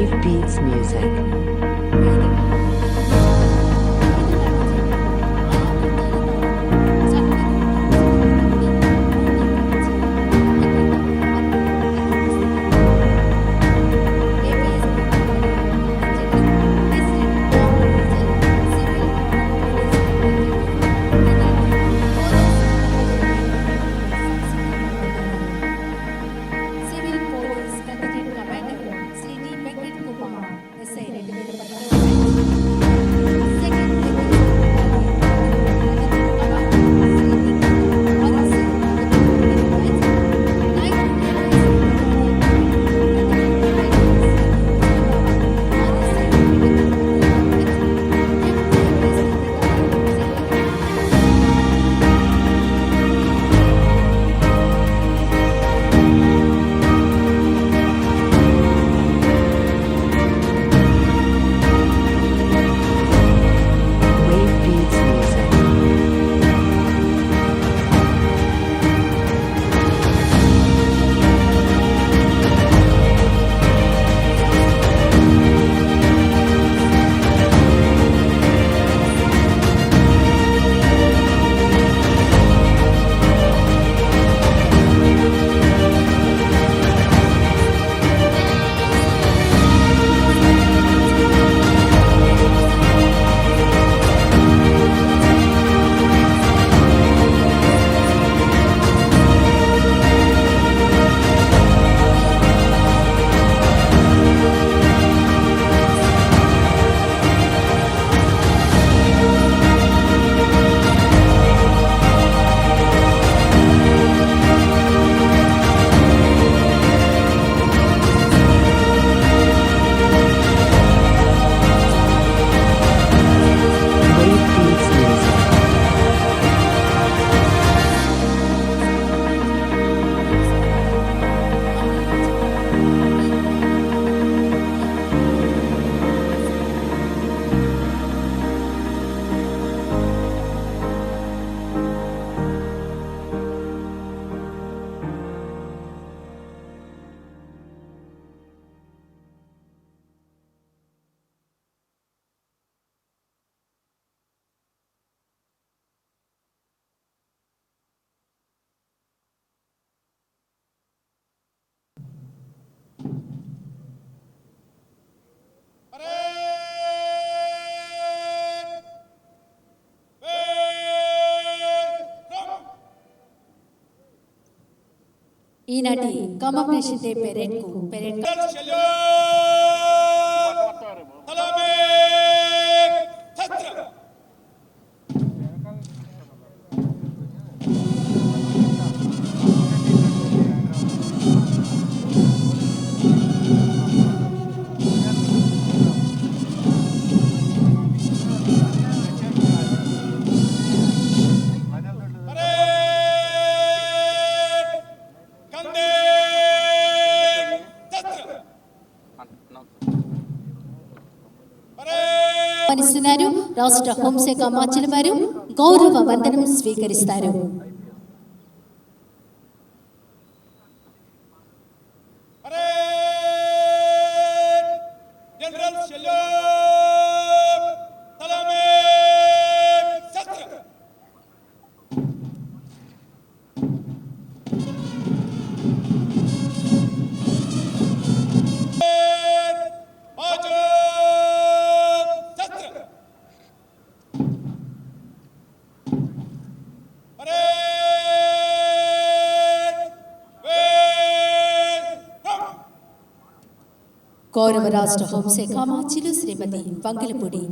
Wave Beats Music. Wave Beats Music. Wave Beats Music. ఈనాటి commercial day పెరేడ్కు పనిస్తున్నారు. రాష్ట్ర హోంశాఖ మంత్రులు వారు గౌరవ వందనం స్వీకరిస్తారు. గౌరవ రాష్ట్ర హోంశాఖ మంత్రులు శ్రీమతి వంగలపూడి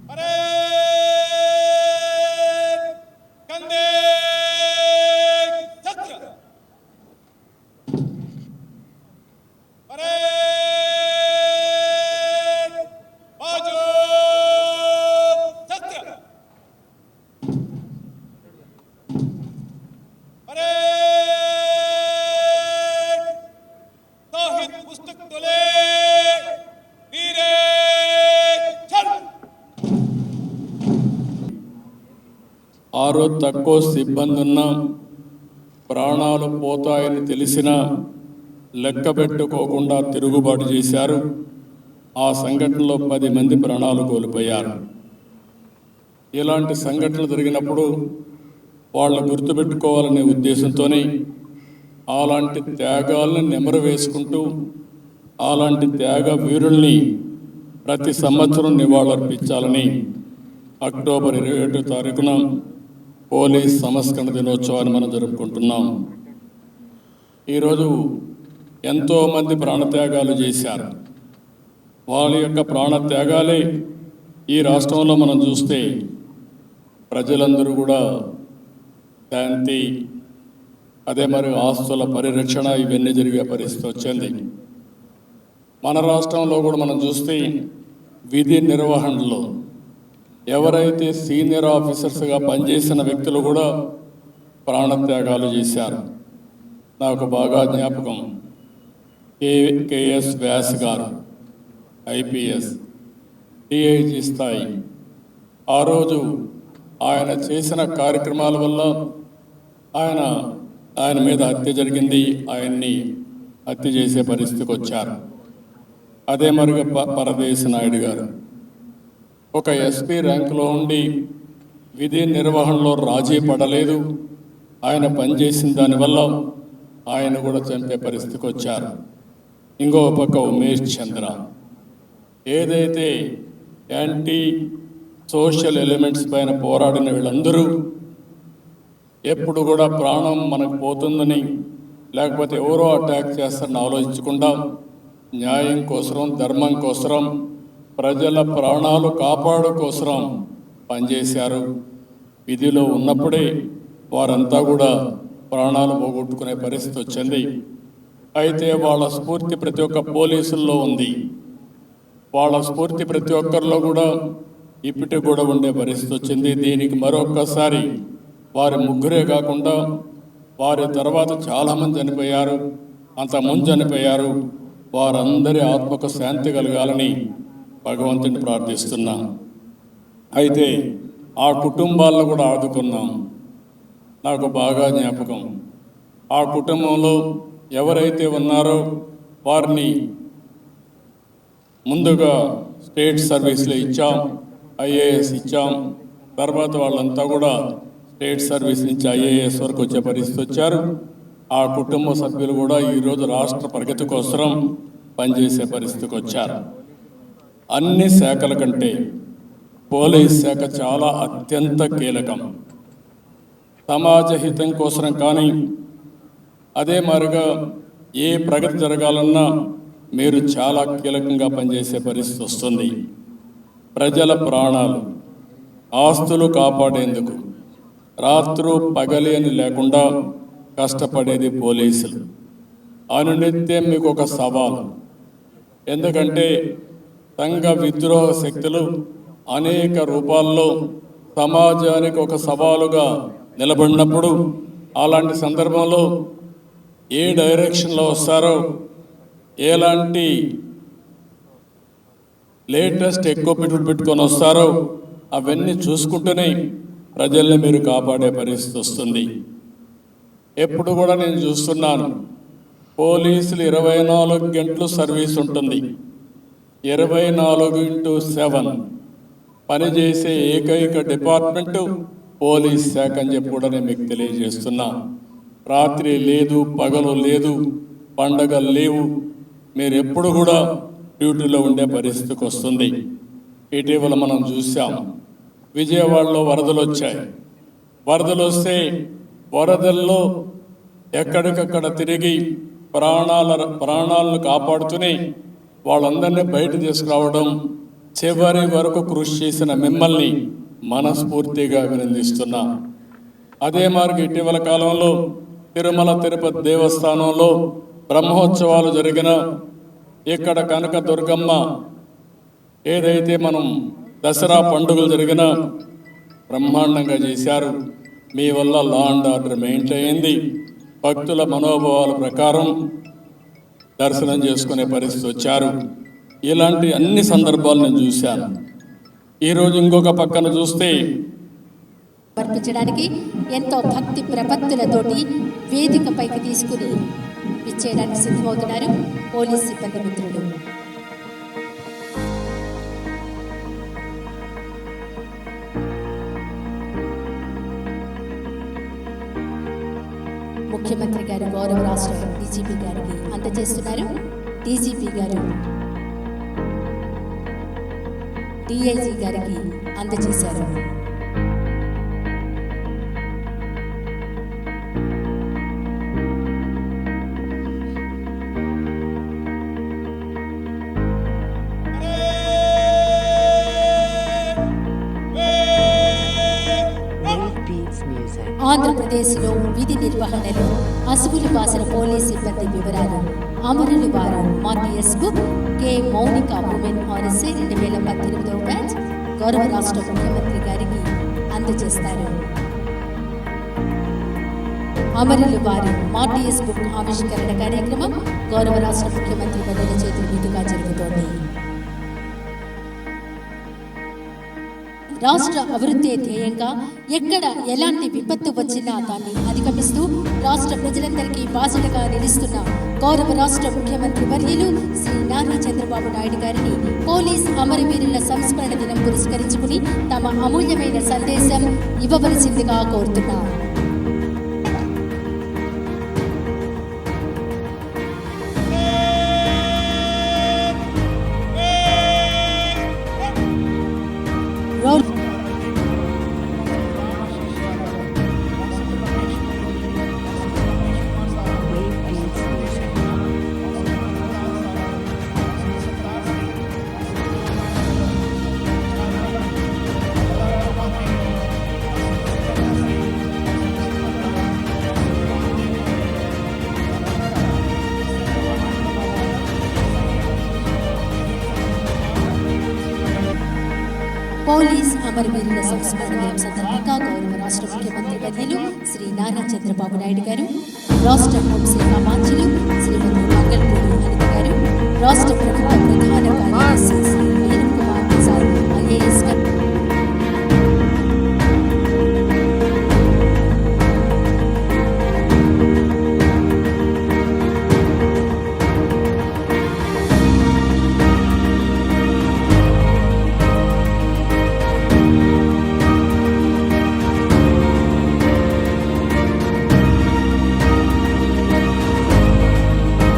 Parade! రోజు తక్కువ సిబ్బంది ఉన్నా ప్రాణాలు పోతాయని తెలిసినా లెక్క పెట్టుకోకుండా తిరుగుబాటు చేశారు. ఆ సంఘటనలో 10 మంది ప్రాణాలు కోల్పోయారు. ఇలాంటి సంఘటనలు జరిగినప్పుడు వాళ్ళు గుర్తుపెట్టుకోవాలనే ఉద్దేశంతోనే అలాంటి త్యాగాలను నెమరు వేసుకుంటూ అలాంటి త్యాగ వీరుల్ని ప్రతి సంవత్సరం నివాళులర్పించాలని అక్టోబర్ 27వ తారీఖున పోలీస్ సంస్కరణ దినోత్సవాన్ని మనం జరుపుకుంటున్నాం. ఈరోజు ఎంతోమంది ప్రాణత్యాగాలు చేశారు. వాళ్ళ యొక్క ప్రాణత్యాగాలే ఈ రాష్ట్రంలో మనం చూస్తే ప్రజలందరూ కూడా శాంతి, అదే మరి ఆస్తుల పరిరక్షణ ఇవన్నీ జరిగే పరిస్థితి వచ్చింది. మన రాష్ట్రంలో కూడా మనం చూస్తే విధి నిర్వహణలో ఎవరైతే సీనియర్ ఆఫీసర్స్గా పనిచేసిన వ్యక్తులు కూడా ప్రాణత్యాగాలు చేశారు. నాకు బాగా జ్ఞాపకం, కేఎస్ వ్యాస్ గారు ఐపీఎస్ డిఐజీ స్థాయి. ఆ రోజు ఆయన చేసిన కార్యక్రమాల వల్ల ఆయన మీద హత్య జరిగింది. ఆయన్ని హత్య చేసే పరిస్థితికి వచ్చారు. అదే మరిగా పరదేశి నాయుడు గారు ఒక ఎస్పీ ర్యాంకులో ఉండి విధి నిర్వహణలో రాజీ పడలేదు. ఆయన పనిచేసిన దానివల్ల ఆయన కూడా చంపే పరిస్థితికి వచ్చారు. ఇంకో పక్క ఉమేష్ చంద్ర, ఏదైతే యాంటీ సోషల్ ఎలిమెంట్స్ పైన పోరాడిన వీళ్ళందరూ ఎప్పుడు కూడా ప్రాణం మనకు పోతుందని లేకపోతే ఎవరో అటాక్ చేస్తారని ఆలోచించకుండా న్యాయం కోసరం, ధర్మం కోసరం, ప్రజల ప్రాణాలు కాపాడు కోసరం పనిచేశారు. విధిలో ఉన్నప్పుడే వారంతా కూడా ప్రాణాలు పోగొట్టుకునే పరిస్థితి వచ్చింది. అయితే వాళ్ళ స్ఫూర్తి ప్రతి ఒక్క పోలీసుల్లో ఉంది. వాళ్ళ స్ఫూర్తి ప్రతి ఒక్కరిలో కూడా ఇప్పటికి కూడా ఉండే పరిస్థితి వచ్చింది. దీనికి మరొక్కసారి వారి ముగ్గురే కాకుండా వారి తర్వాత చాలామంది చనిపోయారు, అంతకుముందు చనిపోయారు. వారందరి ఆత్మకు శాంతి కలగాలని భగవంతుని ప్రార్థిస్తున్నాం. అయితే ఆ కుటుంబాలను కూడా ఆదుకున్నాం. నాకు బాగా జ్ఞాపకం, ఆ కుటుంబంలో ఎవరైతే ఉన్నారో వారిని ముందుగా స్టేట్ సర్వీస్లో ఇచ్చాం, ఐఏఎస్ ఇచ్చాం. తర్వాత వాళ్ళంతా కూడా స్టేట్ సర్వీస్ నుంచి ఐఏఎస్ వరకు వచ్చే పరిస్థితి వచ్చారు. ఆ కుటుంబ సభ్యులు కూడా ఈరోజు రాష్ట్ర ప్రగతి కోసం పనిచేసే పరిస్థితికి వచ్చారు. అన్ని శాఖల కంటే పోలీస్ శాఖ చాలా అత్యంత కీలకం. సమాజ హితం కోసం కానీ అదే మాదిరిగా ఏ ప్రగతి జరగాలన్నా మీరు చాలా కీలకంగా పనిచేసే పరిస్థితి వస్తుంది. ప్రజల ప్రాణాలు, ఆస్తులు కాపాడేందుకు రాత్రు పగలి అని లేకుండా కష్టపడేది పోలీసులు. అనునిత్యం మీకు ఒక సవాలు. ఎందుకంటే సంఘ విద్రోహ శక్తులు అనేక రూపాల్లో సమాజానికి ఒక సవాలుగా నిలబడినప్పుడు అలాంటి సందర్భంలో ఏ డైరెక్షన్లో వస్తారో, ఎలాంటి లేటెస్ట్ ఎక్విప్మెంట్ పెట్టుకొని వస్తారో అవన్నీ చూసుకుంటూనే ప్రజల్ని మీరు కాపాడే పరిస్థితి వస్తుంది. ఎప్పుడు కూడా నేను చూస్తున్నాను, పోలీసులు 24 గంటలు సర్వీస్ ఉంటుంది. 24x7 పనిచేసే ఏకైక డిపార్ట్మెంటు పోలీస్ శాఖ అని చెప్పి కూడా నేను మీకు తెలియజేస్తున్నా. రాత్రి లేదు, పగలు లేదు, పండగలు లేవు, మీరు ఎప్పుడు కూడా డ్యూటీలో ఉండే పరిస్థితికి వస్తుంది. ఇటీవల మనం చూసాం, విజయవాడలో వరదలు వచ్చాయి. వరదలు వస్తే వరదల్లో ఎక్కడికక్కడ తిరిగి ప్రాణాలను కాపాడుతూనే వాళ్ళందరినీ బయట తీసుకురావడం, చివరి వరకు కృషి చేసిన మిమ్మల్ని మనస్ఫూర్తిగా అభినందిస్తున్నా. అదే మార్గం ఇటీవల కాలంలో తిరుమల తిరుపతి దేవస్థానంలో బ్రహ్మోత్సవాలు జరిగిన ఇక్కడ కనక దుర్గమ్మ ఏదైతే మనం దసరా పండుగలు జరిగిన బ్రహ్మాండంగా చేశారు. మీ వల్ల లా అండ్ ఆర్డర్ మెయింటైన్ అయింది. భక్తుల మనోభావాల ప్రకారం దర్శనం చేసుకునే పరిస్థితి వచ్చారు. ఇలాంటి అన్ని సందర్భాలు నేను చూశాను. ఈరోజు ఇంకొక పక్కన చూస్తే సమర్పించడానికి ఎంతో భక్తి ప్రపత్తులతోటి వేదికపైకి తీసుకుని ఇచ్చేయడానికి సిద్ధమవుతున్నారు పోలీస్ సిబ్బంది మిత్రులు. ముఖ్యమంత్రి గారు గౌరవ రాష్ట్ర డీజీపీ గారికి అందజేస్తున్నారు. డీజీపీ గారు డిఐజీ గారికి అందజేశారు. Wave Beats Music. ఆంధ్రప్రదేశ్లో విధి నిర్వహణలో అసుగులు బాసిన పోలీస్ సిబ్బంది వివరాలు అమరులు వారు మార్టిఎస్ బుక్ కె మౌనిక ఉమెన్ ఆర్ఎస్ఏ 2018 బ్యాచ్ గౌరవ రాష్ట్ర ముఖ్యమంత్రి గారికి అందజేస్తారు. అమరులు వారు మార్టిఎస్ బుక్ ఆవిష్కరణ కార్యక్రమం గౌరవ రాష్ట్ర ముఖ్యమంత్రి బదుల చేతుల మీదుగా జరుగుతోంది. రాష్ట్ర అభివృద్ధి ధ్యేయంగా ఎక్కడ ఎలాంటి విపత్తు వచ్చినా దాన్ని అధిగమిస్తూ రాష్ట్ర ప్రజలందరికీ బాసటగా నిలుస్తున్న గౌరవ రాష్ట్ర ముఖ్యమంత్రి వర్యులు శ్రీ నారా చంద్రబాబు నాయుడు గారిని పోలీస్ అమరవీరుల సంస్మరణ దినం పురస్కరించుకుని తమ అమూల్యమైన సందేశం ఇవ్వవలసిందిగా కోరుతున్నారు. Wave Beats Music. పోలీస్ అమరవీరుల సంస్మరణ దినం సందర్భంగా గౌరవ రాష్ట్ర ముఖ్యమంత్రి వర్యులు శ్రీ నారా చంద్రబాబు నాయుడు గారు, రాష్ట్ర హోంశాఖ మంత్రులు శ్రీమతి మంగళపూడి అనిత గారు, రాష్ట్ర ప్రభుత్వ ప్రధాన కార్యదర్శి శ్రీ నీరవ్ కుమార్ ప్రసాద్ ఐఏఎస్ గారు,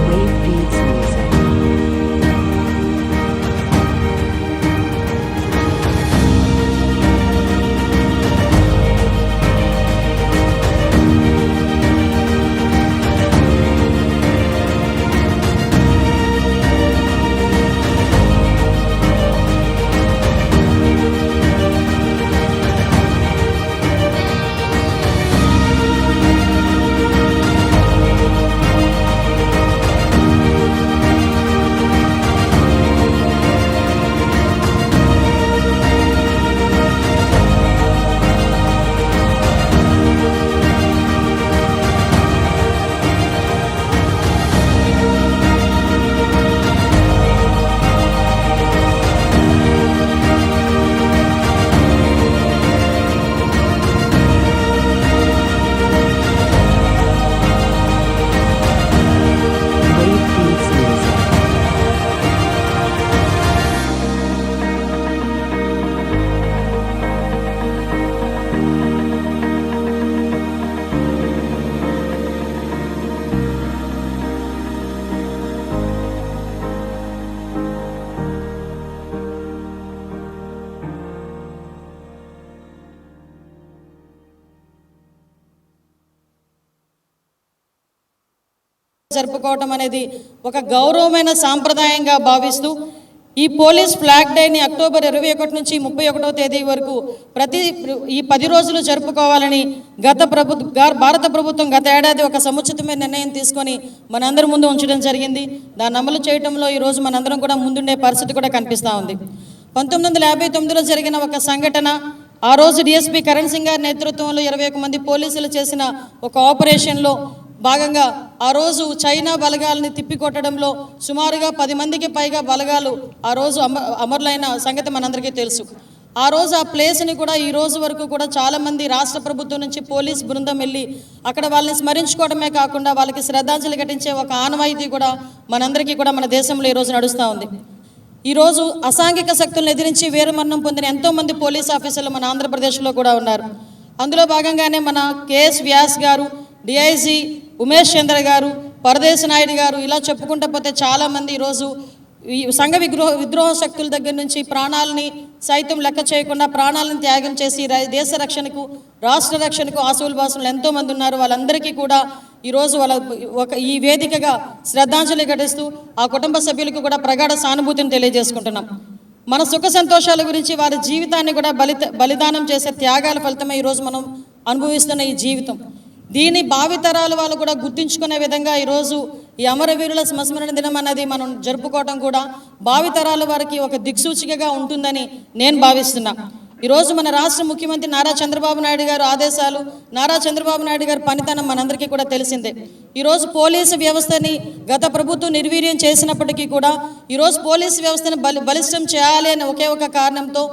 Wave Beats Music. Wave Beats Music. జరుపుకోవటం అనేది ఒక గౌరవమైన సాంప్రదాయంగా భావిస్తూ ఈ పోలీస్ ఫ్లాగ్ డేని అక్టోబర్ 21 నుంచి 31వ తేదీ వరకు ఈ 10 రోజులు జరుపుకోవాలని భారత ప్రభుత్వం గత ఏడాది ఒక సముచితమైన నిర్ణయం తీసుకొని మనందరి ముందు ఉంచడం జరిగింది. దాన్ని అమలు చేయడంలో ఈరోజు మనందరం కూడా ముందుండే పరిస్థితి కూడా కనిపిస్తూ ఉంది. 1959లో జరిగిన ఒక సంఘటన, ఆ రోజు డిఎస్పీ కరణ్ సింగ్ గారి నేతృత్వంలో 21 మంది పోలీసులు చేసిన ఒక ఆపరేషన్లో భాగంగా ఆ రోజు చైనా బలగాలని తిప్పికొట్టడంలో సుమారుగా 10 మందికి పైగా బలగాలు ఆ రోజు అమరులైన సంగతి మనందరికీ తెలుసు. ఆ రోజు ఆ ప్లేస్ని కూడా ఈ రోజు వరకు కూడా చాలామంది రాష్ట్ర ప్రభుత్వం నుంచి పోలీస్ బృందం వెళ్ళి అక్కడ వాళ్ళని స్మరించుకోవడమే కాకుండా వాళ్ళకి శ్రద్ధాంజలి ఘటించే ఒక ఆనవాయితీ కూడా మనందరికీ కూడా మన దేశంలో ఈరోజు నడుస్తూ ఉంది. ఈరోజు అసాంఘిక శక్తులను ఎదిరించి వీరమరణం పొందిన ఎంతోమంది పోలీస్ ఆఫీసర్లు మన ఆంధ్రప్రదేశ్లో కూడా ఉన్నారు. అందులో భాగంగానే మన కేఎస్ వ్యాస్ గారు, డిఐజీ ఉమేష్ చంద్ర గారు, పరదేశ్ నాయుడు గారు, ఇలా చెప్పుకుంటూ పోతే చాలామంది ఈరోజు ఈ సంఘ విద్రోహ శక్తుల దగ్గర నుంచి ప్రాణాలని సైతం లెక్క చేయకుండా ప్రాణాలను త్యాగం చేసి దేశ రక్షణకు, రాష్ట్ర రక్షణకు ఆశువులు బాసులు ఎంతోమంది ఉన్నారు. వాళ్ళందరికీ కూడా ఈరోజు ఈ వేదికగా శ్రద్ధాంజలి ఘటిస్తూ ఆ కుటుంబ సభ్యులకు కూడా ప్రగాఢ సానుభూతిని తెలియజేసుకుంటున్నాం. మన సుఖ సంతోషాల గురించి వారి జీవితాన్ని కూడా బలిదానం చేసే త్యాగాల ఫలితమే ఈరోజు మనం అనుభవిస్తున్న ఈ జీవితం. దీని భావితరాల వాళ్ళు కూడా గుర్తించుకునే విధంగా ఈరోజు ఈ అమరవీరుల సంస్మరణ దినం అన్నది మనం జరుపుకోవడం కూడా భావితరాల వారికి ఒక దిక్సూచికగా ఉంటుందని నేను భావిస్తున్నా. ఈరోజు మన రాష్ట్ర ముఖ్యమంత్రి నారా చంద్రబాబు నాయుడు గారు ఆదేశాలు, నారా చంద్రబాబు నాయుడు గారి పనితనం మనందరికీ కూడా తెలిసిందే. ఈరోజు పోలీసు వ్యవస్థని గత ప్రభుత్వం నిర్వీర్యం చేసినప్పటికీ కూడా ఈరోజు పోలీసు వ్యవస్థను బలిష్టం చేయాలి అనే ఒకే ఒక కారణంతో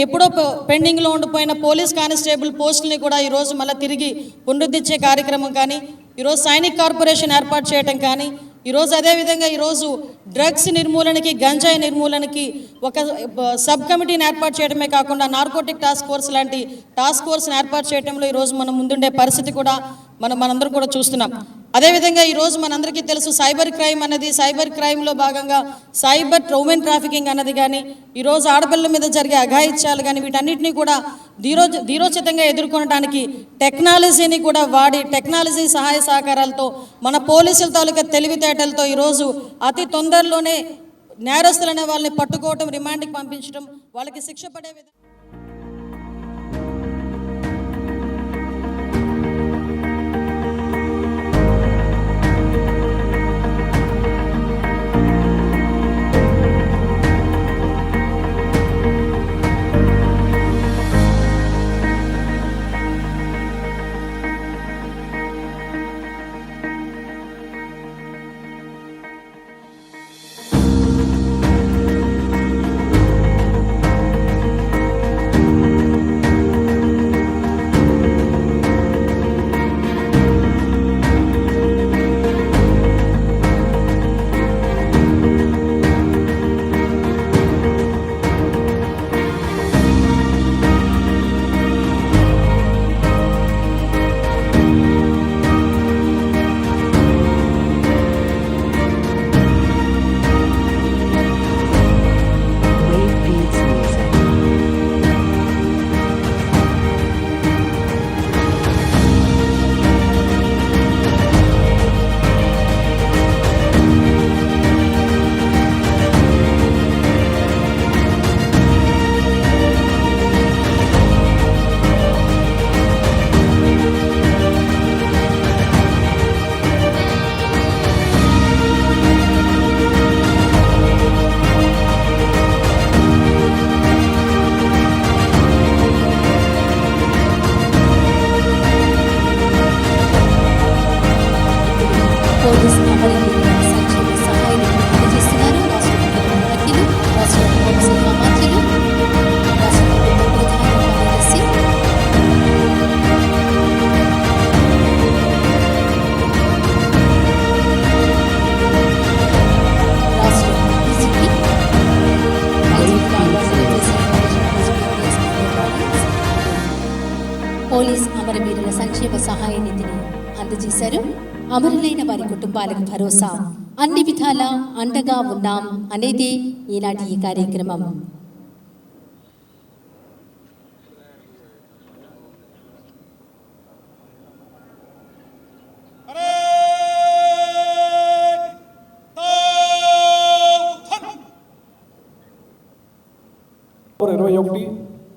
ఎప్పుడో పెండింగ్లో ఉండిపోయిన పోలీస్ కానిస్టేబుల్ పోస్టుల్ని కూడా ఈరోజు మళ్ళీ తిరిగి పునరుద్ధరించే కార్యక్రమం కానీ, ఈరోజు సైనిక్ కార్పొరేషన్ ఏర్పాటు చేయడం కానీ, ఈరోజు అదేవిధంగా ఈరోజు డ్రగ్స్ నిర్మూలనకి, గంజాయి నిర్మూలనకి ఒక సబ్ కమిటీని ఏర్పాటు చేయడమే కాకుండా నార్కోటిక్ టాస్క్ ఫోర్స్ లాంటి టాస్క్ ఫోర్స్ని ఏర్పాటు చేయడంలో ఈరోజు మనం ముందుండే పరిస్థితి కూడా మనందరం కూడా చూస్తున్నాం. అదేవిధంగా ఈరోజు మనందరికీ తెలుసు సైబర్ క్రైమ్ అన్నది, సైబర్ క్రైమ్లో భాగంగా సైబర్ ఉమెన్ ట్రాఫికింగ్ అన్నది కానీ, ఈరోజు ఆడపిల్లల మీద జరిగే అఘాయిత్యాలు కానీ, వీటన్నిటినీ కూడా ధీరోచితంగా ఎదుర్కొనడానికి టెక్నాలజీని కూడా వాడి, టెక్నాలజీ సహాయ సహకారాలతో మన పోలీసుల తాలూకా తెలివితేటలతో ఈరోజు అతి తొందరలోనే నేరస్తులనే వాళ్ళని పట్టుకోవటం, రిమాండ్కి పంపించడం, వాళ్ళకి శిక్ష పడే విధంగా పోలీస్ అమరవీరుల సంక్షేమ సహాయాన్ని అందజేస్తున్నారు రాష్ట్ర వకీలు, రాష్ట్ర హోంశాఖ మంత్రులు, రాష్ట్ర ప్రధాన కార్యదర్శి, రాష్ట్ర డీజీపీ, పోలీస్ అమరవీరుల సంక్షేమ సహాయ నిధిని అందజేశారు. అమరులైన వారి కుటుంబాలకు భరోసా, అన్ని విధాల అండగా ఉన్నాం అనేది ఈనాటి ఈ కార్యక్రమం.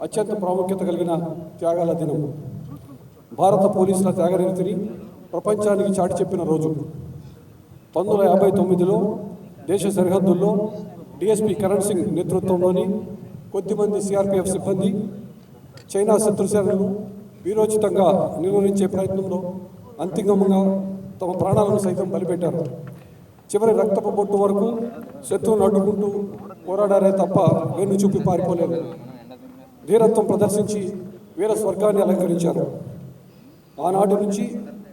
అత్యంత ప్రాముఖ్యత కలిగిన త్యాగాల దినం. భారత పోలీసుల త్యాగనిరతిని ప్రపంచానికి చాటి చెప్పిన రోజు. 1959లో దేశ సరిహద్దుల్లో డిఎస్పీ కరణ్ సింగ్ నేతృత్వంలోని కొద్దిమంది సిఆర్పిఎఫ్ సిబ్బంది చైనా శత్రుసేనలను వీరోచితంగా నిర్వహించే ప్రయత్నంలో అంతిమంగా తమ ప్రాణాలను సైతం బలిపెట్టారు. చివరి రక్తపు బొట్టు వరకు శత్రువును అడ్డుకుంటూ పోరాడారే తప్ప వెన్ను చూపి పారిపోలేదు. ధీరత్వం ప్రదర్శించి వీర స్వర్గాన్ని అలంకరించారు. ఆనాటి నుంచి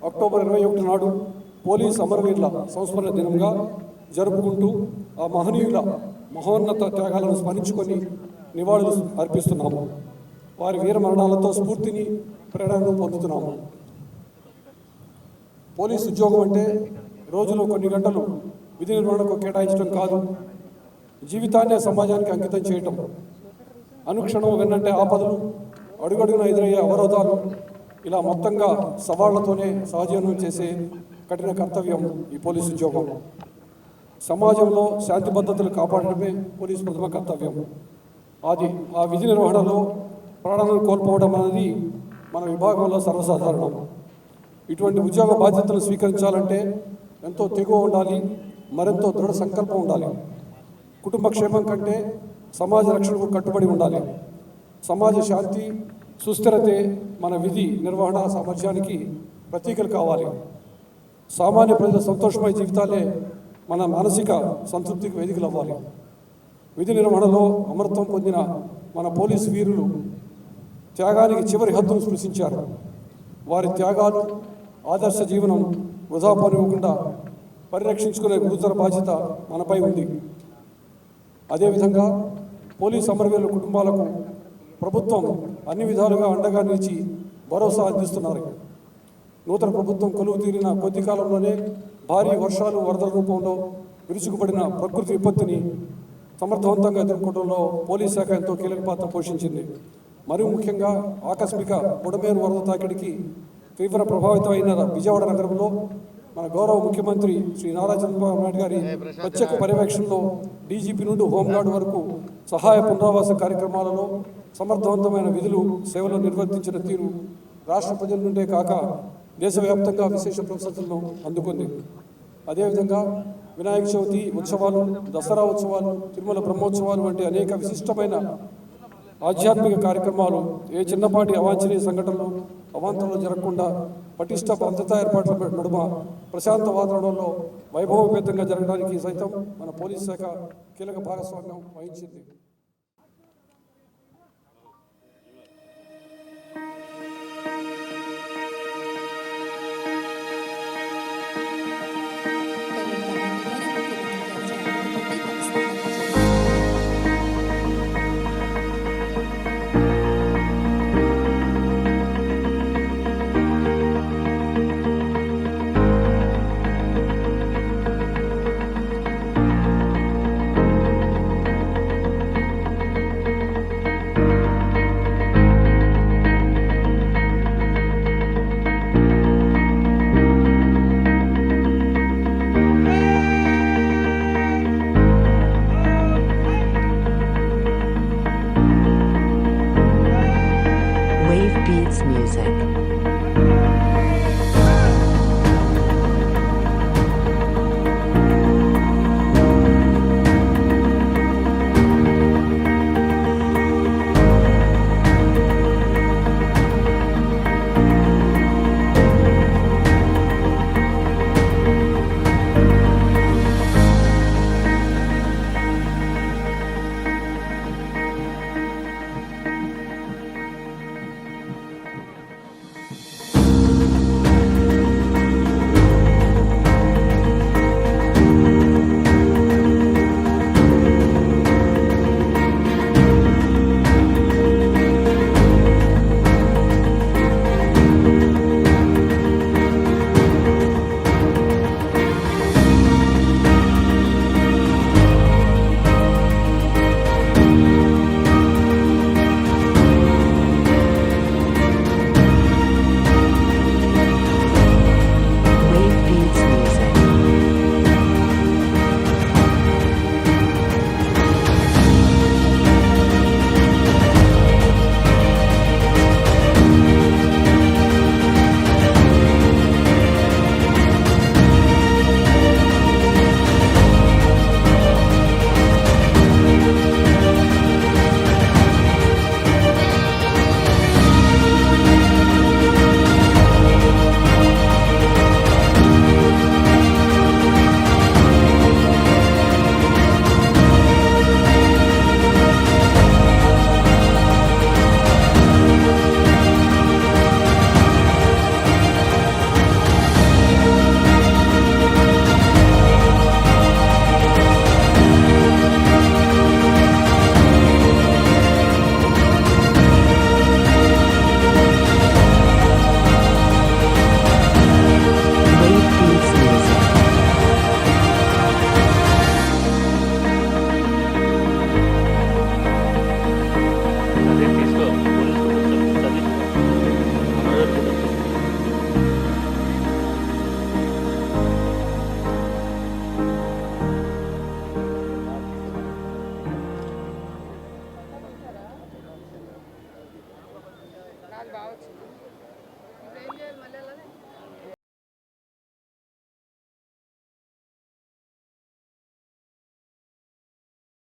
అక్టోబర్ 21 నాడు పోలీస్ అమరవీరుల సంస్మరణ దినంగా జరుపుకుంటూ ఆ మహనీయుల మహోన్నత త్యాగాలను స్మరించుకొని నివాళులు అర్పిస్తున్నాము. వారి వీర మరణాలతో స్ఫూర్తిని ప్రేరణను పొందుతున్నాము. పోలీసు ఉద్యోగం అంటే రోజులో కొన్ని గంటలు విధి నిర్వహణకు కేటాయించడం కాదు, జీవితాన్నే సమాజానికి అంకితం చేయటం. అనుక్షణం వెన్నంటే ఆపదలు, అడుగడుగున ఎదురయ్యే అవరోధాలు, ఇలా మొత్తంగా సవాళ్లతోనే సహజీవనం చేసే కఠిన కర్తవ్యం ఈ పోలీసు ఉద్యోగం. సమాజంలో శాంతి భద్రతలు కాపాడడమే పోలీసు ప్రథమ కర్తవ్యం. ఆ విధి నిర్వహణలో ప్రాణాలను కోల్పోవడం అనేది మన విభాగంలో సర్వసాధారణం. ఇటువంటి ఉద్యోగ బాధ్యతలు స్వీకరించాలంటే ఎంతో తెగువ ఉండాలి, మరెంతో దృఢ సంకల్పం ఉండాలి. కుటుంబ క్షేమం కంటే సమాజ రక్షణకు కట్టుబడి ఉండాలి. సమాజ శాంతి, సుస్థిరతే మన విధి నిర్వహణ సామర్థ్యానికి ప్రతీకలు కావాలి. సామాన్య ప్రజల సంతోషమయ జీవితాలే మన మానసిక సంతృప్తికి వేదికలు అవ్వాలి. విధి నిర్వహణలో అమరత్వం పొందిన మన పోలీసు వీరులు త్యాగానికి చివరి హద్దును స్పృశించారు. వారి త్యాగాలు, ఆదర్శ జీవనం వృధా పోనివ్వకుండా పరిరక్షించుకునే గురుతర బాధ్యత మనపై ఉంది. అదేవిధంగా పోలీసు అమరవీరుల కుటుంబాలకు ప్రభుత్వం అన్ని విధాలుగా అండగా నిలిచి భరోసా అందిస్తున్నారు. నూతన ప్రభుత్వం కొలువు తీరిన కొద్ది కాలంలోనే భారీ వర్షాలు, వరదల రూపంలో విరుచుకుపడిన ప్రకృతి విపత్తిని సమర్థవంతంగా ఎదుర్కోవడంలో పోలీస్ శాఖ ఎంతో కీలక పాత్ర పోషించింది. మరీ ముఖ్యంగా ఆకస్మిక బుడమేరు వరద తాకిడికి తీవ్ర ప్రభావితమైన విజయవాడ నగరంలో మన గౌరవ ముఖ్యమంత్రి శ్రీ నారా చంద్రబాబు నాయుడు గారి ప్రత్యేక పర్యవేక్షణలో డీజీపీ నుండి హోంగార్డు వరకు సహాయ పునరావాస కార్యక్రమాలలో సమర్థవంతమైన విధులు, సేవలు నిర్వర్తించిన తీరు రాష్ట్ర ప్రజల నుండే కాక దేశవ్యాప్తంగా విశేష ప్రశంసలను అందుకుంది. అదేవిధంగా వినాయక చవితి ఉత్సవాలు, దసరా ఉత్సవాలు, తిరుమల బ్రహ్మోత్సవాలు వంటి అనేక విశిష్టమైన ఆధ్యాత్మిక కార్యక్రమాలు ఏ చిన్నపాటి అవాంఛనీయ సంఘటనలు, అవాంతరాలు జరగకుండా పటిష్ట భద్రతా ఏర్పాట్ల నడుమ ప్రశాంత వాతావరణంలో వైభవపేతంగా జరగడానికి సైతం మన పోలీస్ శాఖ కీలక భాగస్వామ్యం వహించింది. Wave Beats Music.